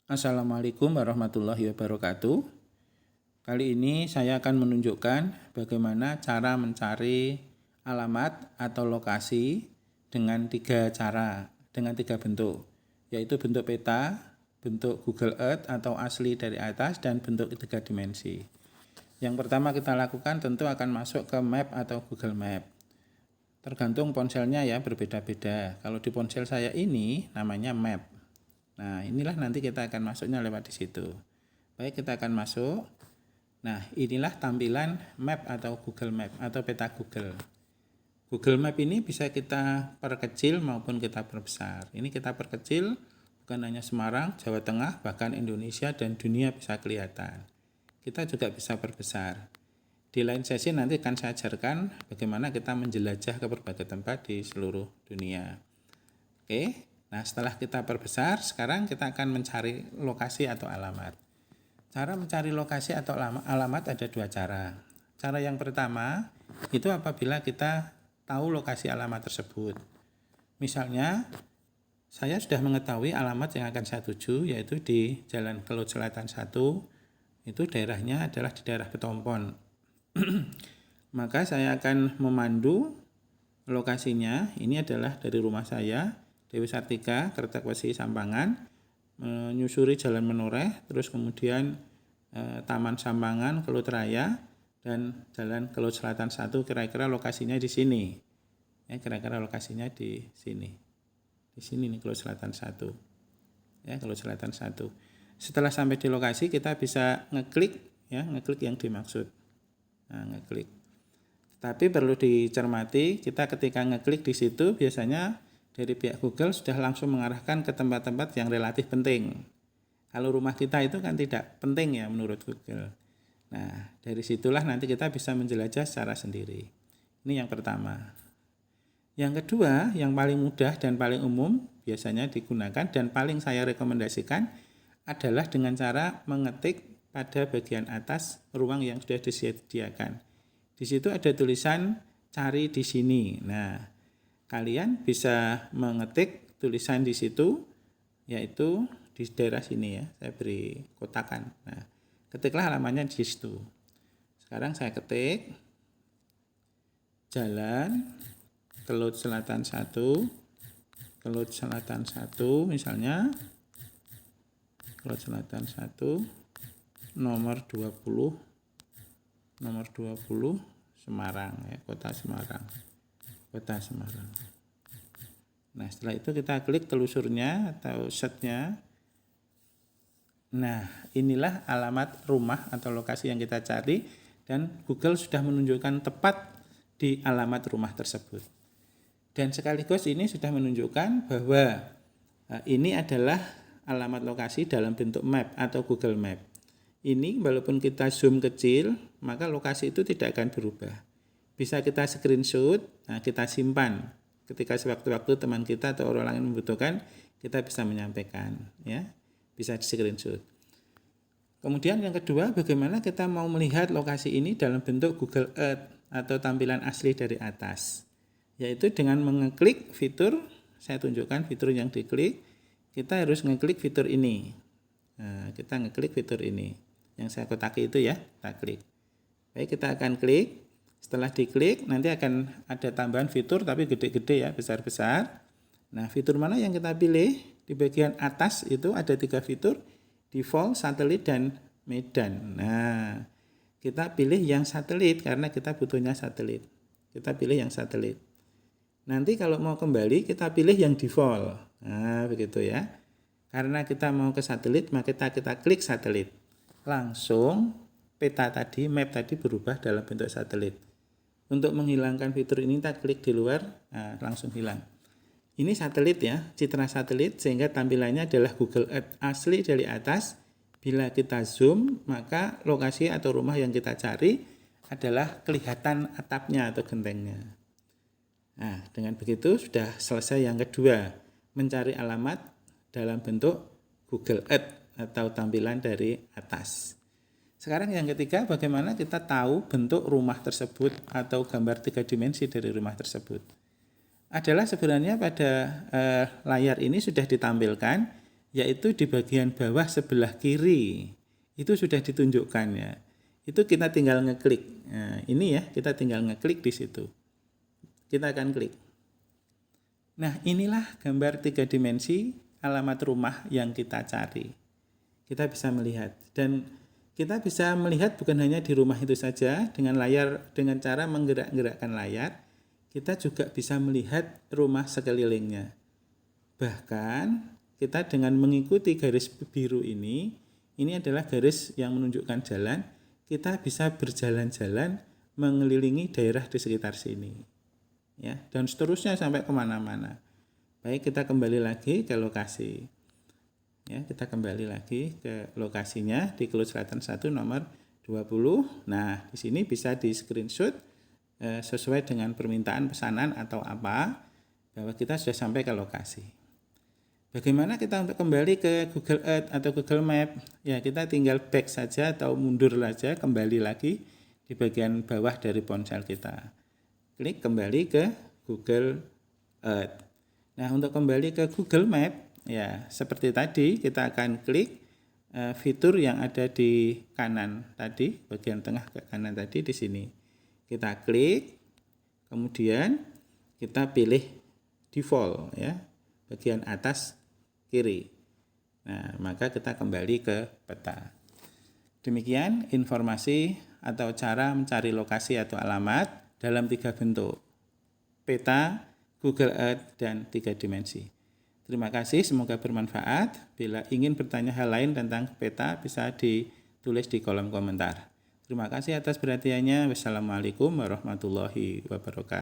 Assalamualaikum warahmatullahi wabarakatuh. Kali ini saya akan menunjukkan bagaimana cara mencari alamat atau lokasi dengan tiga bentuk, yaitu bentuk peta, bentuk Google Earth atau asli dari atas, dan bentuk tiga dimensi. Yang pertama kita lakukan tentu akan masuk ke map atau Google Map. Tergantung ponselnya ya, berbeda-beda. Kalau di ponsel saya ini namanya map. Nah, inilah nanti kita akan masuknya lewat di situ. Baik, kita akan masuk. Nah, inilah tampilan map atau Google Map atau peta Google. Google Map ini bisa kita perkecil maupun kita perbesar. Ini kita perkecil, bukan hanya Semarang, Jawa Tengah, bahkan Indonesia dan dunia bisa kelihatan. Kita juga bisa perbesar. Di lain sesi nanti akan saya ajarkan bagaimana kita menjelajah ke berbagai tempat di seluruh dunia. Oke. Nah, setelah kita perbesar, sekarang kita akan mencari lokasi atau alamat. Cara mencari lokasi atau alamat ada dua cara. Cara yang pertama, itu apabila kita tahu lokasi alamat tersebut. Misalnya, saya sudah mengetahui alamat yang akan saya tuju, yaitu di Jalan Kelut Selatan 1, itu daerahnya adalah di daerah Petompon. Maka saya akan memandu lokasinya, ini adalah dari rumah saya, Dewi Sartika, Kertakwesi, Sampangan, menyusuri Jalan Menoreh, terus kemudian Taman Sampangan, Kelut Raya, dan Jalan Kelut Selatan 1, kira-kira lokasinya di sini. Ya, kira-kira lokasinya di sini. Di sini nih Kelut Selatan 1. Ya, Kelut Selatan 1. Setelah sampai di lokasi kita bisa ngeklik yang dimaksud. Nah, ngeklik. Tapi perlu dicermati, kita ketika ngeklik di situ biasanya dari pihak Google sudah langsung mengarahkan ke tempat-tempat yang relatif penting. Kalau rumah kita itu kan tidak penting ya menurut Google. Nah, dari situlah nanti kita bisa menjelajah secara sendiri. Ini yang pertama. Yang kedua, yang paling mudah dan paling umum biasanya digunakan dan paling saya rekomendasikan adalah dengan cara mengetik pada bagian atas ruang yang sudah disediakan. Di situ ada tulisan cari di sini. Nah, kalian bisa mengetik tulisan di situ, yaitu di daerah sini ya, saya beri kotakan. Nah, ketiklah halamannya di situ. Sekarang saya ketik Jalan Kelut Selatan 1, Kelut Selatan 1 misalnya, Kelut Selatan 1, nomor 20 Semarang ya, Kota Semarang. Nah, setelah itu kita klik telusurnya atau setnya. Nah, inilah alamat rumah atau lokasi yang kita cari dan Google sudah menunjukkan tepat di alamat rumah tersebut. Dan sekaligus ini sudah menunjukkan bahwa ini adalah alamat lokasi dalam bentuk map atau Google Map. Ini walaupun kita zoom kecil, maka lokasi itu tidak akan berubah. Bisa kita screenshot, nah kita simpan. Ketika sewaktu-waktu teman kita atau orang lain membutuhkan, kita bisa menyampaikan, ya. Bisa di screenshot. Kemudian yang kedua, bagaimana kita mau melihat lokasi ini dalam bentuk Google Earth atau tampilan asli dari atas. Yaitu dengan mengeklik fitur, saya tunjukkan fitur yang diklik, kita harus ngeklik fitur ini. Nah, kita ngeklik fitur ini. Yang saya kotaki itu ya, kita klik. Baik, kita akan klik. Setelah diklik nanti akan ada tambahan fitur tapi gede-gede ya, besar-besar. Nah, fitur mana yang kita pilih? Di bagian atas itu ada 3 fitur, default, satelit, dan medan. Nah, kita pilih yang satelit karena kita butuhnya satelit. Kita pilih yang satelit. Nanti kalau mau kembali kita pilih yang default. Nah, begitu ya. Karena kita mau ke satelit, maka kita klik satelit. Langsung peta tadi, map tadi berubah dalam bentuk satelit. Untuk menghilangkan fitur ini kita klik di luar, nah, langsung hilang. Ini satelit ya, citra satelit sehingga tampilannya adalah Google Earth asli dari atas. Bila kita zoom, maka lokasi atau rumah yang kita cari adalah kelihatan atapnya atau gentengnya. Nah, dengan begitu sudah selesai yang kedua, mencari alamat dalam bentuk Google Earth atau tampilan dari atas. Sekarang yang ketiga, bagaimana kita tahu bentuk rumah tersebut atau gambar 3 dimensi dari rumah tersebut. Adalah sebenarnya pada layar ini sudah ditampilkan yaitu di bagian bawah sebelah kiri. Itu sudah ditunjukkan ya. Itu kita tinggal ngeklik. Nah, ini ya, kita tinggal ngeklik di situ. Kita akan klik. Nah, inilah gambar 3 dimensi alamat rumah yang kita cari. Kita bisa melihat, dan kita bisa melihat bukan hanya di rumah itu saja dengan cara menggerak-gerakkan layar, kita juga bisa melihat rumah sekelilingnya. Bahkan kita dengan mengikuti garis biru ini adalah garis yang menunjukkan jalan, kita bisa berjalan-jalan mengelilingi daerah di sekitar sini. Ya, dan seterusnya sampai kemana-mana. Baik, kita kembali lagi ke lokasi. Ya, kita kembali lagi ke lokasinya di Kelut Selatan 1 nomor 20. Nah, di sini bisa di screenshot sesuai dengan permintaan pesanan atau apa, bahwa kita sudah sampai ke lokasi. Bagaimana kita untuk kembali ke Google Earth atau Google Map? Ya, kita tinggal back saja atau mundur saja, kembali lagi di bagian bawah dari ponsel kita. Klik kembali ke Google Earth. Nah, untuk kembali ke Google Map, ya seperti tadi kita akan klik fitur yang ada di kanan tadi, bagian tengah ke kanan tadi di sini. Kita klik, kemudian kita pilih default ya, bagian atas kiri. Nah, maka kita kembali ke peta. Demikian informasi atau cara mencari lokasi atau alamat dalam 3 bentuk, peta, Google Earth, dan 3 dimensi. Terima kasih, semoga bermanfaat. Bila ingin bertanya hal lain tentang peta, bisa ditulis di kolom komentar. Terima kasih atas perhatiannya. Wassalamualaikum warahmatullahi wabarakatuh.